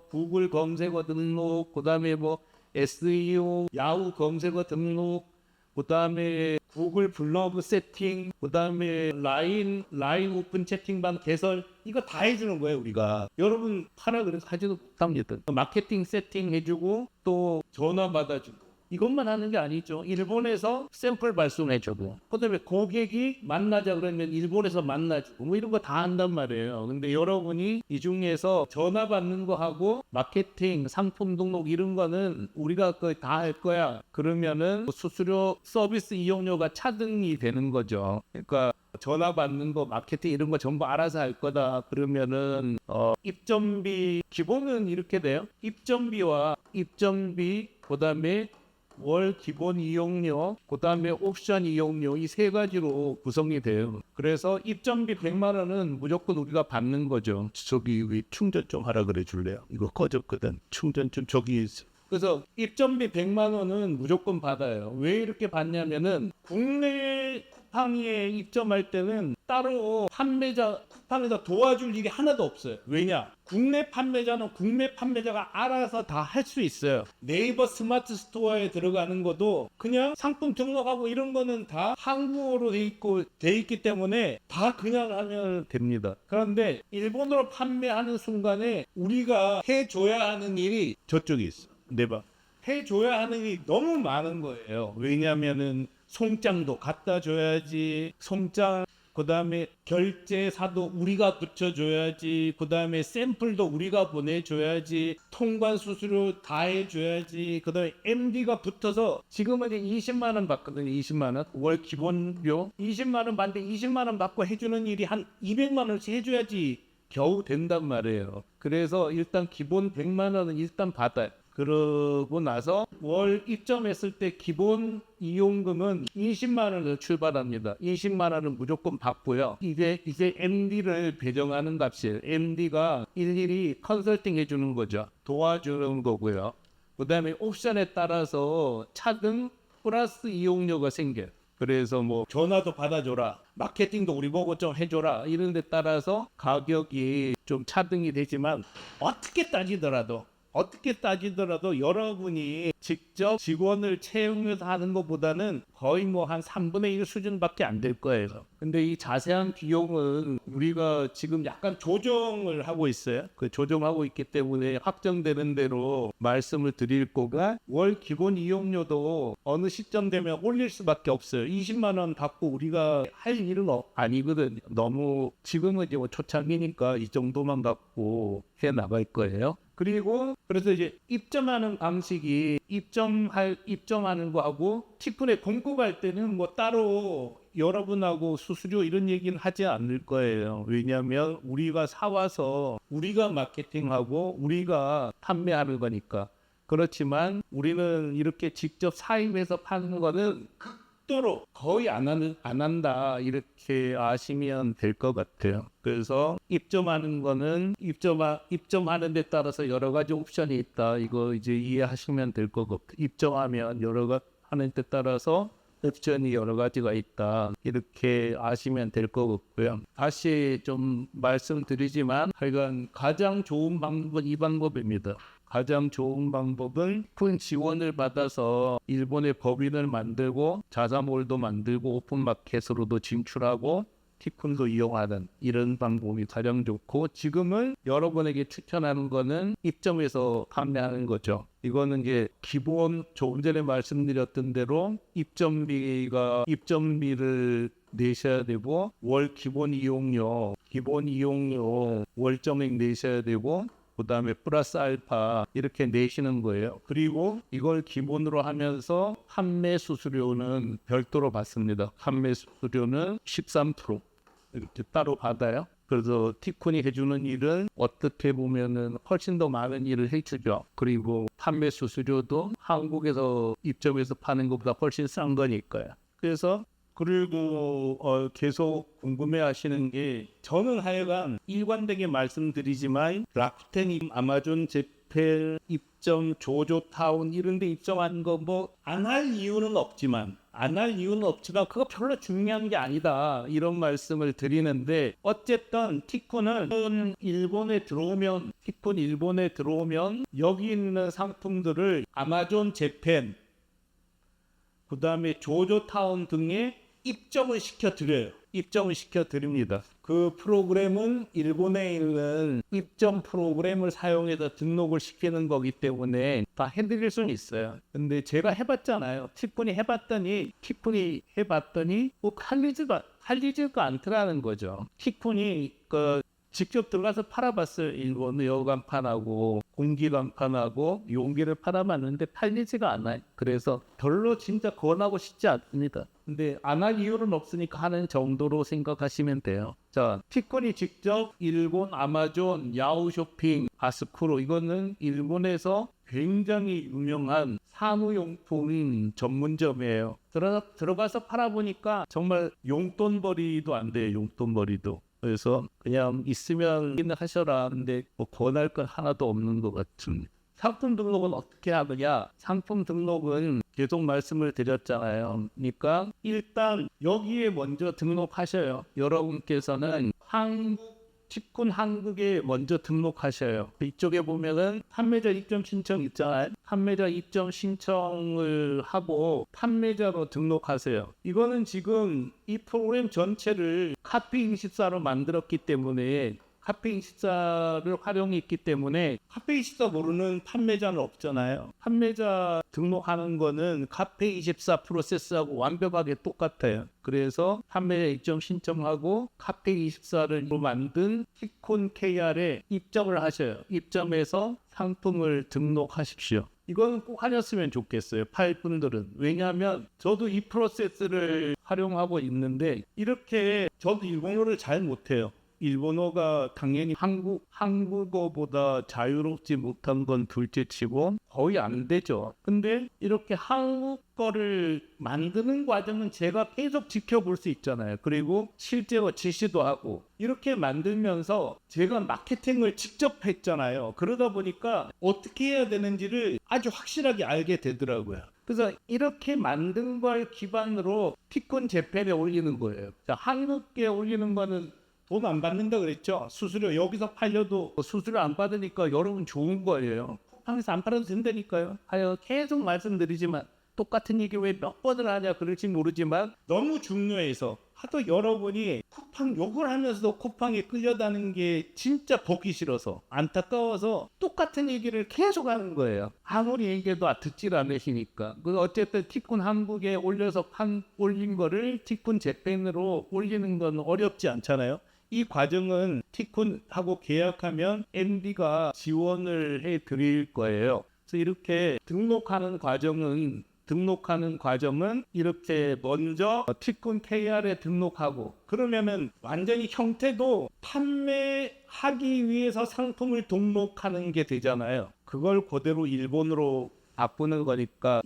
등록, 그 다음에 뭐 SEO, 야후 검색어 등록, 그 다음에 구글 블로그 세팅, 그 다음에 라인 오픈 채팅방 개설, 이거 다 해주는 거예요, 우리가. 여러분, 하라 그래서 하지도 못합니다. 마케팅 세팅 해주고, 또 전화 받아주고. 이것만 하는 게 아니죠. 일본에서 샘플 발송해주고, 그 다음에 고객이 만나자 그러면 일본에서 만나주고, 뭐 이런 거 다 한단 말이에요. 근데 여러분이 이 중에서 전화 받는 거 하고, 마케팅, 상품 등록 이런 거는 우리가 다 할 거야. 그러면은 수수료, 서비스 이용료가 차등이 되는 거죠. 그러니까 전화 받는 거, 마케팅 이런 거 전부 알아서 할 거다. 그러면은 입점비 기본은 이렇게 돼요. 입점비, 그다음에 월 기본 이용료, 그 다음에 옵션 이용료 이 세 가지로 구성이 돼요. 그래서 입점비 100만 원은 무조건 우리가 받는 거죠. 저기 충전 좀 하라 그래 줄래요? 이거 꺼졌거든. 충전 좀 저기 있어. 그래서 입점비 100만 원은 무조건 받아요. 왜 이렇게 받냐면은 국내 쿠팡에 입점할 때는 따로 쿠팡에서 도와줄 일이 하나도 없어요. 왜냐? 국내 판매자가 알아서 다 할 수 있어요. 네이버 스마트 스토어에 들어가는 것도 그냥 상품 등록하고 이런 거는 다 한국어로 돼 있기 때문에 다 그냥 하면 됩니다. 그런데 일본어로 판매하는 순간에 우리가 해줘야 하는 일이 저쪽에 있어. 네바. 해줘야 하는 일이 너무 많은 거예요. 왜냐면은 송장도 갖다 줘야지. 송장, 그 다음에 결제사도 우리가 붙여줘야지. 그 다음에 샘플도 우리가 보내줘야지. 통관 수수료 다 해줘야지. 그 다음에 MD가 붙어서 지금은 20만 원 받거든요. 20만 원. 월 기본료 20만 원 받는데 20만 원 받고 해주는 일이 한 200만 원씩 해줘야지 겨우 된단 말이에요. 그래서 일단 기본 100만 원은 일단 받아요. 그러고 나서 월 입점했을 때 기본 이용금은 20만 원으로 출발합니다. 20만 원은 무조건 받고요. 이제 MD를 배정하는 값이에요. MD가 일일이 컨설팅 해주는 거죠. 도와주는 거고요. 그 다음에 옵션에 따라서 차등 플러스 이용료가 생겨요. 그래서 뭐 전화도 받아줘라, 마케팅도 우리 보고 좀 해줘라 이런 데 따라서 가격이 좀 차등이 되지만 어떻게 따지더라도 여러분이 직접 직원을 채용해서 하는 것보다는 거의 뭐 한 3분의 1 수준밖에 안 될 거예요. 근데 이 자세한 비용은 우리가 지금 약간 조정을 하고 있어요. 그 조정하고 있기 때문에 확정되는 대로 말씀을 드릴 거가 월 기본 이용료도 어느 시점 되면 올릴 수밖에 없어요. 20만 원 받고 우리가 할 일은 아니거든요. 너무 지금은 이제 뭐 초창기니까 이 정도만 갖고 해 나갈 거예요. 그래서 이제 입점하는 방식이 입점하는 거하고 티콘에 공급할 때는 뭐 따로 여러분하고 수수료 이런 얘기는 하지 않을 거예요. 왜냐하면 우리가 사와서 우리가 마케팅하고 우리가 판매하는 거니까. 그렇지만 우리는 이렇게 직접 사입해서 파는 거는 극도로 거의 안 한다 이렇게 아시면 될 것 같아요. 그래서 입점하는 거는 입점하는 데 따라서 여러 가지 옵션이 있다. 이거 이제 이해하시면 될 것 같아요. 입점하면 여러 가지 하는 데 따라서 옵션이 여러 가지가 있다. 이렇게 아시면 될 것 같고요. 다시 좀 말씀드리지만 하여간 가장 좋은 방법은 이 방법입니다. 가장 좋은 방법은 큰 지원을 받아서 일본의 법인을 만들고 자사몰도 만들고 오픈마켓으로도 진출하고 티쿤도 이용하는 이런 방법이 가장 좋고, 지금은 여러분에게 추천하는 거는 입점해서 판매하는 거죠. 이거는 이제 기본 조금 전에 말씀드렸던 대로 입점비를 내셔야 되고, 월 기본 이용료 월정액 내셔야 되고, 그 다음에 플러스 알파 이렇게 내시는 거예요. 그리고 이걸 기본으로 하면서 판매 수수료는 별도로 받습니다. 판매 수수료는 13% 이렇게 따로 받아요. 그래서 티쿤이 해주는 일은 어떻게 보면은 훨씬 더 많은 일을 해주죠. 그리고 판매 수수료도 한국에서 입점해서 파는 것보다 훨씬 싼 거니까요. 그래서 그리고 계속 궁금해하시는 게, 저는 하여간 일관되게 말씀드리지만 라쿠텐, 아마존, 재팬 입점, 조조타운 이런 데 입점하는 거 뭐 안 할 이유는 없지만 그거 별로 중요한 게 아니다, 이런 말씀을 드리는데, 어쨌든 티쿤은 일본에 들어오면 여기 있는 상품들을 아마존, 재팬, 그 다음에 조조타운 등에 입점을 시켜드립니다. 그 프로그램은 일본에 있는 입점 프로그램을 사용해서 등록을 시키는 거기 때문에 다 해드릴 수는 있어요. 근데 제가 해봤잖아요. 티쿤이 해봤더니 뭐 할리지가 않더라는 거죠. 티쿤이 직접 들어가서 팔아봤어요. 일본 여간판하고 공기간판하고 용기를 팔아봤는데 팔리지가 않아요. 그래서 별로 진짜 권하고 싶지 않습니다. 근데 안 할 이유는 없으니까 하는 정도로 생각하시면 돼요. 자, 티콘이 직접 일본 아마존, 야후쇼핑, 아스쿠로, 이거는 일본에서 굉장히 유명한 사무용품 전문점이에요. 들어가서 팔아보니까 정말 용돈벌이도 안 돼요. 용돈벌이도. 그래서 그냥 있으면 하셔라. 근데 뭐 권할 건 하나도 없는 것 같습니다. 상품 등록은 어떻게 하느냐? 상품 등록은 계속 말씀을 드렸잖아요. 그러니까 일단 여기에 먼저 등록하셔요. 여러분께서는 티쿤 한국에 먼저 등록하셔요. 이쪽에 보면은 판매자 입점 신청 있잖아요. 판매자 입점 신청을 하고 판매자로 등록하세요. 이거는 지금 이 프로그램 전체를 카페24로 만들었기 때문에, 카페24를 활용했기 때문에 카페24 모르는 판매자는 없잖아요. 판매자 등록하는 거는 카페24 프로세스하고 완벽하게 똑같아요. 그래서 판매자 입점 신청하고 카페24를 만든 티콘 KR에 입점을 하셔요. 입점해서 상품을 등록하십시오. 이거는 꼭 하셨으면 좋겠어요. 팔 분들은. 왜냐하면 저도 이 프로세스를 활용하고 있는데, 이렇게 저도 일본어를 잘 못해요. 일본어가 당연히 한국어보다 자유롭지 못한 건 둘째치고 거의 안 되죠. 근데 이렇게 한국어를 만드는 과정은 제가 계속 지켜볼 수 있잖아요. 그리고 실제로 지시도 하고 이렇게 만들면서 제가 마케팅을 직접 했잖아요. 그러다 보니까 어떻게 해야 되는지를 아주 확실하게 알게 되더라고요. 그래서 이렇게 만든 걸 기반으로 티콘 재팬에 올리는 거예요. 자, 한국에 올리는 거는 돈 안 받는다 그랬죠. 수수료 여기서 팔려도 수수료 안 받으니까 여러분 좋은 거예요. 쿠팡에서 안 팔아도 된다니까요. 계속 말씀드리지만 똑같은 얘기 왜 몇 번을 하냐 그럴지 모르지만 너무 중요해서 하도 여러분이 쿠팡 욕을 하면서도 쿠팡에 끌려다는 게 진짜 보기 싫어서 안타까워서 똑같은 얘기를 계속 하는 거예요. 아무리 얘기해도 듣질 않으시니까. 어쨌든 티쿤 한국에 올린 거를 티쿤 재팬으로 올리는 건 어렵지 않잖아요. 이 과정은 티쿤하고 계약하면 MD가 지원을 해드릴 거예요. 그래서 이렇게 등록하는 과정은 이렇게 먼저 티쿤 KR에 등록하고, 그러면은 완전히 형태도 판매하기 위해서 상품을 등록하는 게 되잖아요. 그걸 그대로 일본어로 바꾸는 거니까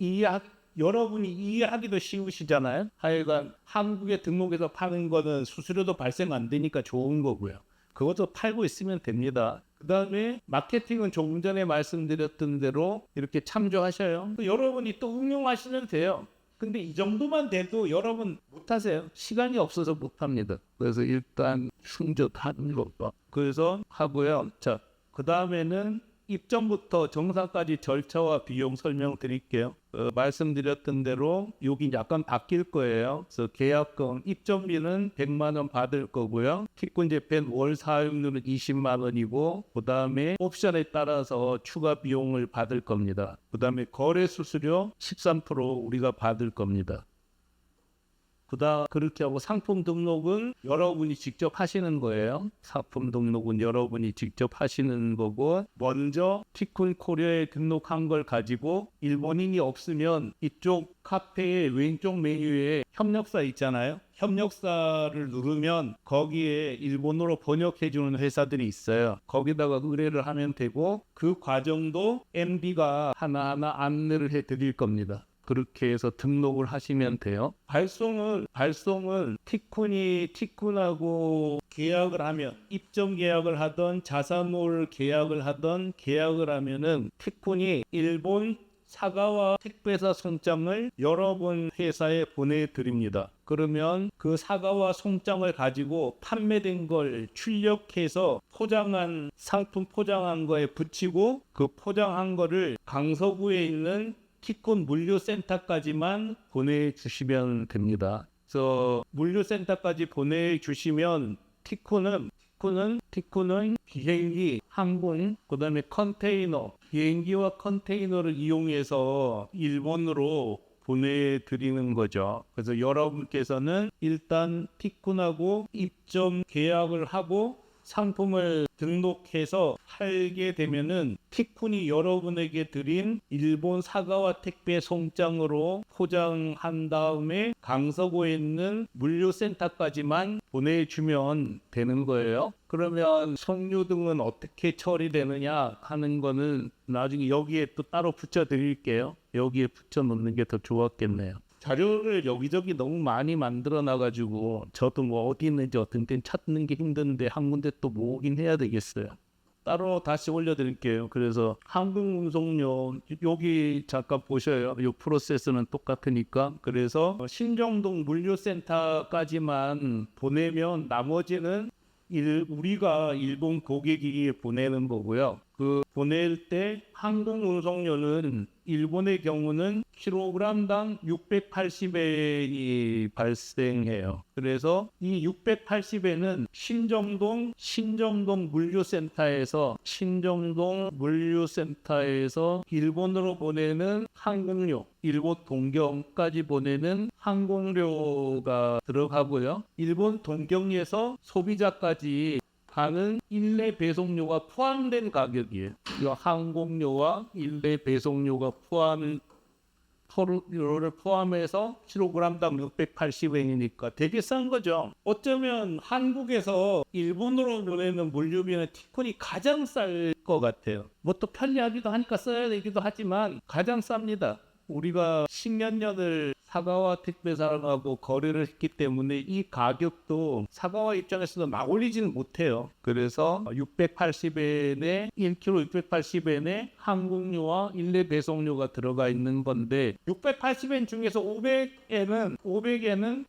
여러분이 이해하기도 쉬우시잖아요. 하여간 한국에 등록해서 파는 거는 수수료도 발생 안 되니까 좋은 거고요. 그것도 팔고 있으면 됩니다. 그 다음에 마케팅은 조금 전에 말씀드렸던 대로 이렇게 참조하셔요. 여러분이 또 응용하시면 돼요. 근데 이 정도만 돼도 여러분 못하세요. 시간이 없어서 못합니다. 그래서 일단 충족하는 것과 그래서 하고요. 자, 그 다음에는 입점부터 정상까지 절차와 비용 설명드릴게요. 말씀드렸던 대로 여기 약간 바뀔 거예요. 그래서 계약금 입점비는 100만 원 받을 거고요. 티콘 재팬 월 사용료는 20만 원이고 그 다음에 옵션에 따라서 추가 비용을 받을 겁니다. 그 다음에 거래 수수료 13% 우리가 받을 겁니다. 그렇게 하고 상품 등록은 여러분이 직접 하시는 거예요. 상품 등록은 여러분이 직접 하시는 거고, 먼저 티콘 코리아에 등록한 걸 가지고 일본인이 없으면 이쪽 카페의 왼쪽 메뉴에 협력사 있잖아요. 협력사를 누르면 거기에 일본어로 번역해주는 회사들이 있어요. 거기다가 의뢰를 하면 되고, 그 과정도 MD가 하나하나 안내를 해드릴 겁니다. 그렇게 해서 등록을 하시면 돼요. 발송은 티콘하고 계약을 하면, 입점 계약을 하던 자사몰 계약을 하던 계약을 하면은 티콘이 일본 사과와 택배사 송장을 여러분 회사에 보내드립니다. 그러면 그 사과와 송장을 가지고 판매된 걸 출력해서 포장한 상품 포장한 거에 붙이고, 그 포장한 거를 강서구에 있는 티콘 물류센터까지만 보내주시면 됩니다. 그래서 물류센터까지 보내주시면 티콘은 비행기, 항공, 그 다음에 컨테이너, 비행기와 컨테이너를 이용해서 일본으로 보내드리는 거죠. 그래서 여러분께서는 일단 티콘하고 입점 계약을 하고 상품을 등록해서 팔게 되면은 티콘이 여러분에게 드린 일본 사과와 택배 송장으로 포장한 다음에 강서구에 있는 물류센터까지만 보내주면 되는 거예요. 그러면 송유 등은 어떻게 처리되느냐 하는 거는 나중에 여기에 또 따로 붙여 드릴게요. 여기에 붙여 놓는 게 더 좋았겠네요. 자료를 여기저기 너무 많이 만들어 놔가지고 저도 뭐 어디 있는지 어떤 땐 찾는 게 힘든데 한 군데 또 모으긴 해야 되겠어요. 따로 다시 올려드릴게요. 그래서 항공 운송료 여기 잠깐 보셔요. 이 프로세스는 똑같으니까. 그래서 신정동 물류센터까지만 보내면 나머지는 우리가 일본 고객에게 보내는 거고요. 그 보낼 때 항공 운송료는 일본의 경우는 킬로그램당 680엔이 발생해요. 그래서 이 680엔은 신정동 물류센터에서 일본으로 보내는 항공료, 일본 동경까지 보내는 항공료가 들어가고요. 일본 동경에서 소비자까지 가는 일례 배송료가 포함된 가격이에요. 이 항공료와 일례 배송료가 서로를 포함해서 킬로그램당 680엔이니까 되게 싼 거죠. 어쩌면 한국에서 일본으로 보내는 물류비는 티콘이 가장 쌀 것 같아요. 뭐 또 편리하기도 하니까 써야 되기도 하지만 가장 쌉니다. 우리가 10년 년을 사과와 택배사랑하고 거래를 했기 때문에 이 가격도 사과와 입장에서도 막 올리지는 못해요. 그래서 680엔에 1kg 680엔에 항공료와 일례 배송료가 들어가 있는 건데 680엔 중에서 500엔은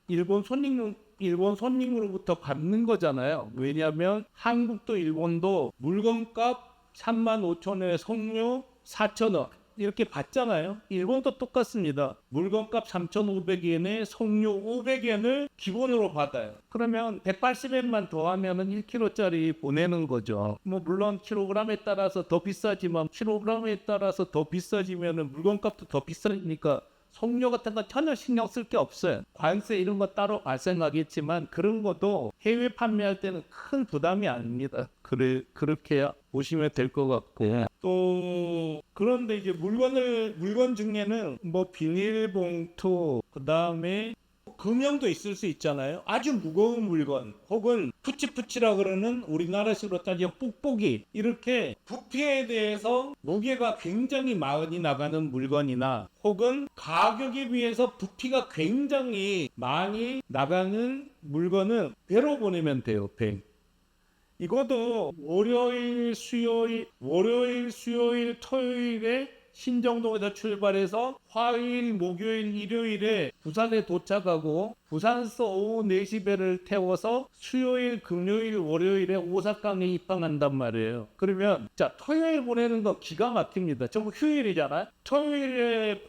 일본 손님으로부터 받는 거잖아요. 왜냐하면 한국도 일본도 물건값 35,000원에 송료 4,000원 이렇게 받잖아요. 일본도 똑같습니다. 물건값 3,500엔에 송료 500엔을 기본으로 받아요. 그러면 180엔만 더하면은 1kg짜리 보내는 거죠. 뭐 물론 킬로그램에 따라서 더 비싸지만 킬로그램에 따라서 더 비싸지면은 물건값도 더 비싸니까 송료 같은 건 전혀 신경 쓸 게 없어요. 관세 이런 거 따로 발생하겠지만 그런 것도 해외 판매할 때는 큰 부담이 아닙니다. 그렇게 보시면 될 것 같고 또 그런데 이제 물건 중에는 뭐 비닐봉투 그다음에 금형도 있을 수 있잖아요. 아주 무거운 물건 혹은 푸치푸치라 그러는 우리나라식으로 따지면 뽁뽁이 이렇게 부피에 대해서 무게가 굉장히 많이 나가는 물건이나 혹은 가격에 비해서 부피가 굉장히 많이 나가는 물건은 배로 보내면 돼요. 배. 이것도 월요일, 수요일, 토요일에 신정동에서 출발해서 화요일, 목요일, 일요일에 부산에 도착하고 부산서 오후 4시 배를 태워서 수요일, 금요일, 월요일에 오사카에 입항한단 말이에요. 그러면 자 토요일 보내는 거 기가 막힙니다. 전부 휴일이잖아요. 토요일에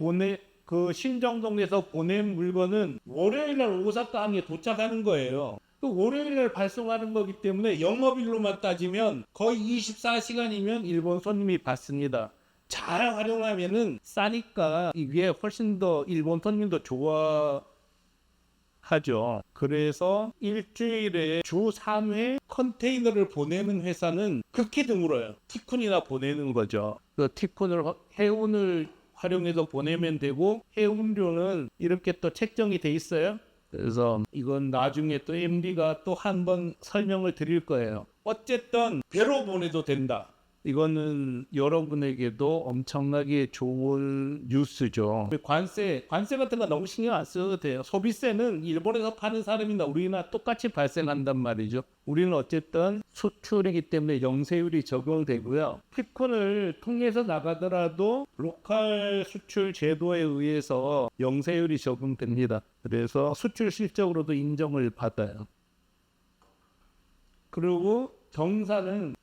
그 신정동에서 보낸 물건은 월요일날 오사카항에 도착하는 거예요. 또 월요일날 발송하는 거기 때문에 영업일로만 따지면 거의 24시간이면 일본 손님이 받습니다. 잘 활용하면은 싸니까 이게 훨씬 더 일본 손님도 좋아하죠. 그래서 일주일에 주 3회 컨테이너를 보내는 회사는 극히 드물어요. 티쿤이나 보내는 거죠. 그 해운을 활용해서 보내면 되고 해운료는 이렇게 또 책정이 돼 있어요. 그래서 이건 나중에 또 MD가 또 한 번 설명을 드릴 거예요. 어쨌든 배로 보내도 된다. 이거는 여러분에게도 엄청나게 좋은 뉴스죠. 관세 같은 거 너무 신경 안 써도 돼요. 소비세는 일본에서 파는 사람이나 우리나 똑같이 발생한단 말이죠. 우리는 어쨌든 수출이기 때문에 영세율이 적용되고요. 티콘을 통해서 나가더라도 로컬 수출 제도에 의해서 영세율이 적용됩니다. 그래서 수출 실적으로도 인정을 받아요. 그리고 정사는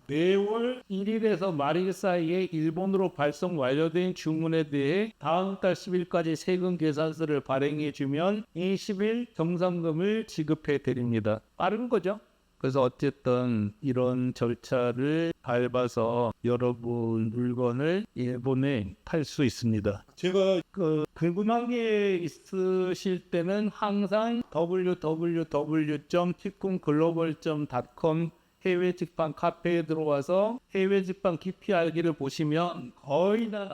매월 1일에서 말일 사이에 일본으로 발송 완료된 주문에 대해 다음 달 10일까지 세금 계산서를 발행해주면 20일 정산금을 지급해 드립니다. 빠른 거죠? 그래서 어쨌든 이런 절차를 밟아서 여러분 물건을 일본에 팔 수 있습니다. 제가 궁금한 게 있으실 때는 항상 www.tikkunglobal.com 해외 직방 카페에 들어와서 해외 직방 깊이 알기를 보시면 거의 다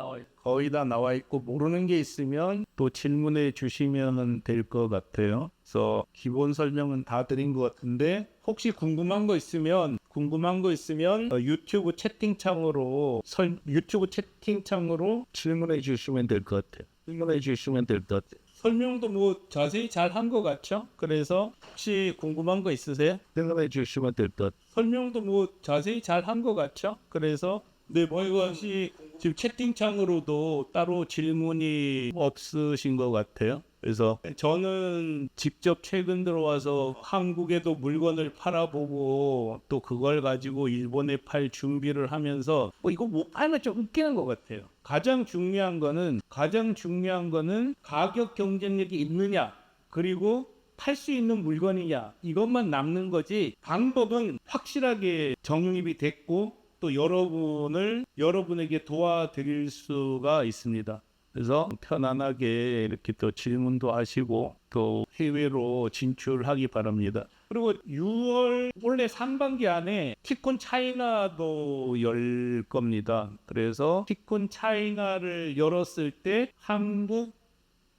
나와 있고 모르는 게 있으면 또 질문해 주시면 될 것 같아요. 그래서 기본 설명은 다 드린 것 같은데 혹시 궁금한 거 있으면 유튜브 채팅창으로 질문해 주시면 될 것 같아요. 설명도 뭐 자세히 잘 한 것 같죠? 그래서 혹시 궁금한 거 있으세요? 질문해 주시면 될 것 같아요. 설명도 뭐 자세히 잘 한 것 같죠? 그래서 뭐 이것이 지금 채팅창으로도 따로 질문이 없으신 것 같아요. 그래서 저는 직접 최근 들어와서 한국에도 물건을 팔아보고 또 그걸 가지고 일본에 팔 준비를 하면서 이거 못 팔면 좀 웃기는 것 같아요. 가장 중요한 거는 가격 경쟁력이 있느냐 그리고 팔 수 있는 물건이냐 이것만 남는 거지 방법은 확실하게 정립이 됐고 또 여러분에게 도와드릴 수가 있습니다. 그래서 편안하게 이렇게 또 질문도 하시고 또 해외로 진출하기 바랍니다. 그리고 6월 원래 상반기 안에 티콘 차이나도 열 겁니다. 그래서 티콘 차이나를 열었을 때 한국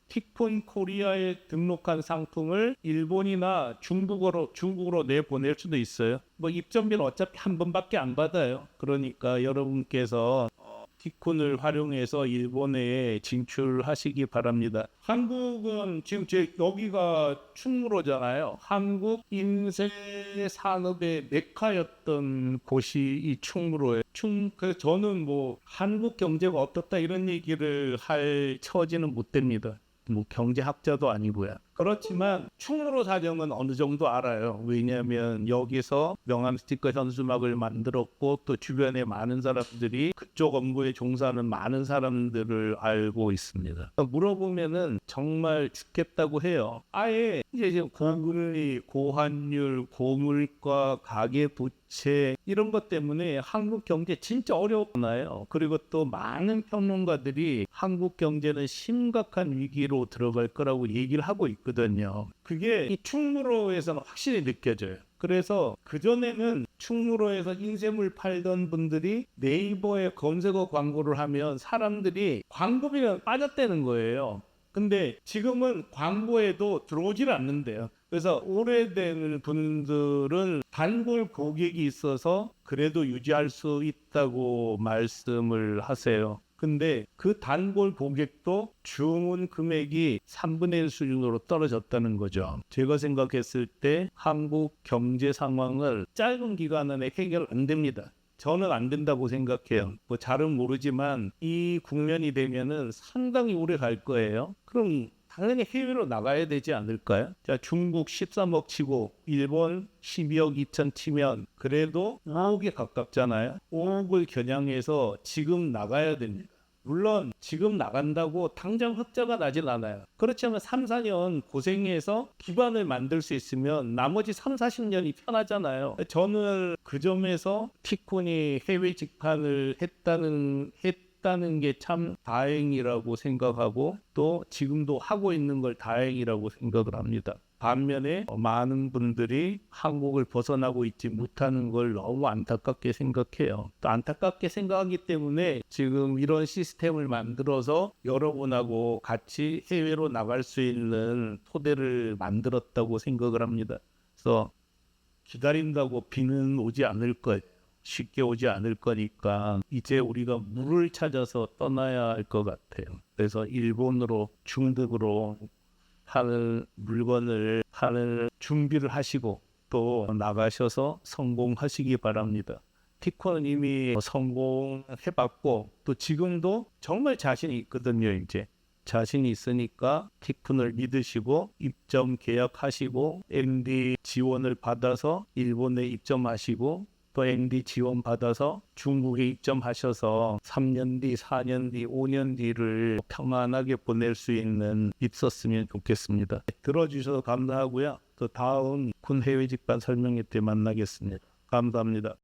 티콘 코리아에 등록한 상품을 일본이나 중국으로 내보낼 수도 있어요. 입점비는 어차피 한 번밖에 안 받아요. 그러니까 여러분께서 티콘을 활용해서 일본에 진출하시기 바랍니다. 한국은 지금 여기가 충무로잖아요. 한국 인쇄 산업의 메카였던 곳이 이 충무로예요. 그래서 저는 한국 경제가 어떻다 이런 얘기를 할 처지는 못 됩니다. 경제학자도 아니고요. 그렇지만 충무로 사정은 어느 정도 알아요. 왜냐하면 여기서 명함 스티커 현수막을 만들었고 또 주변에 많은 사람들이 그쪽 업무에 종사하는 많은 사람들을 알고 있습니다. 물어보면은 정말 죽겠다고 해요. 아예 이제 고금리, 고환율, 고물가, 가계부채 이런 것 때문에 한국 경제 진짜 어렵나요? 그리고 또 많은 평론가들이 한국 경제는 심각한 위기로 들어갈 거라고 얘기를 하고 있거든요. 그게 이 충무로에서는 확실히 느껴져요. 그래서 그전에는 충무로에서 인쇄물 팔던 분들이 네이버에 검색어 광고를 하면 사람들이 광고비가 빠졌다는 거예요. 근데 지금은 광고에도 들어오질 않는데요. 그래서 오래된 분들은 단골 고객이 있어서 그래도 유지할 수 있다고 말씀을 하세요. 근데 그 단골 고객도 주문 금액이 3분의 1 수준으로 떨어졌다는 거죠. 제가 생각했을 때 한국 경제 상황을 짧은 기간 안에 해결 안 됩니다. 저는 안 된다고 생각해요. 뭐 잘은 모르지만 이 국면이 되면은 상당히 오래 갈 거예요. 그럼 당연히 해외로 나가야 되지 않을까요? 자, 중국 13억 치고 일본 12억 2천 치면 그래도 5억에 가깝잖아요. 5억을 겨냥해서 지금 나가야 됩니다. 물론 지금 나간다고 당장 흑자가 나진 않아요. 그렇지만 3, 4년 고생해서 기반을 만들 수 있으면 나머지 3, 40년이 편하잖아요. 저는 그 점에서 티콘이 해외 직판을 했다는 게 참 다행이라고 생각하고 또 지금도 하고 있는 걸 다행이라고 생각을 합니다. 반면에 많은 분들이 한국을 벗어나고 있지 못하는 걸 너무 안타깝게 생각해요. 또 안타깝게 생각하기 때문에 지금 이런 시스템을 만들어서 여러분하고 같이 해외로 나갈 수 있는 토대를 만들었다고 생각을 합니다. 그래서 기다린다고 비는 오지 않을 거예요. 쉽게 오지 않을 거니까 이제 우리가 물을 찾아서 떠나야 할 것 같아요. 그래서 일본으로 중국으로 하는 물건을 하는 준비를 하시고 또 나가셔서 성공하시기 바랍니다. 티콘은 이미 성공해봤고 또 지금도 정말 자신이 있거든요. 이제 자신이 있으니까 티콘을 믿으시고 입점 계약하시고 MD 지원을 받아서 일본에 입점하시고 또 MD 지원 받아서 중국에 입점하셔서 3년 뒤, 4년 뒤, 5년 뒤를 평안하게 보낼 수 있었으면 좋겠습니다. 들어주셔서 감사하고요. 또 다음 군 해외 직관 설명회 때 만나겠습니다. 감사합니다.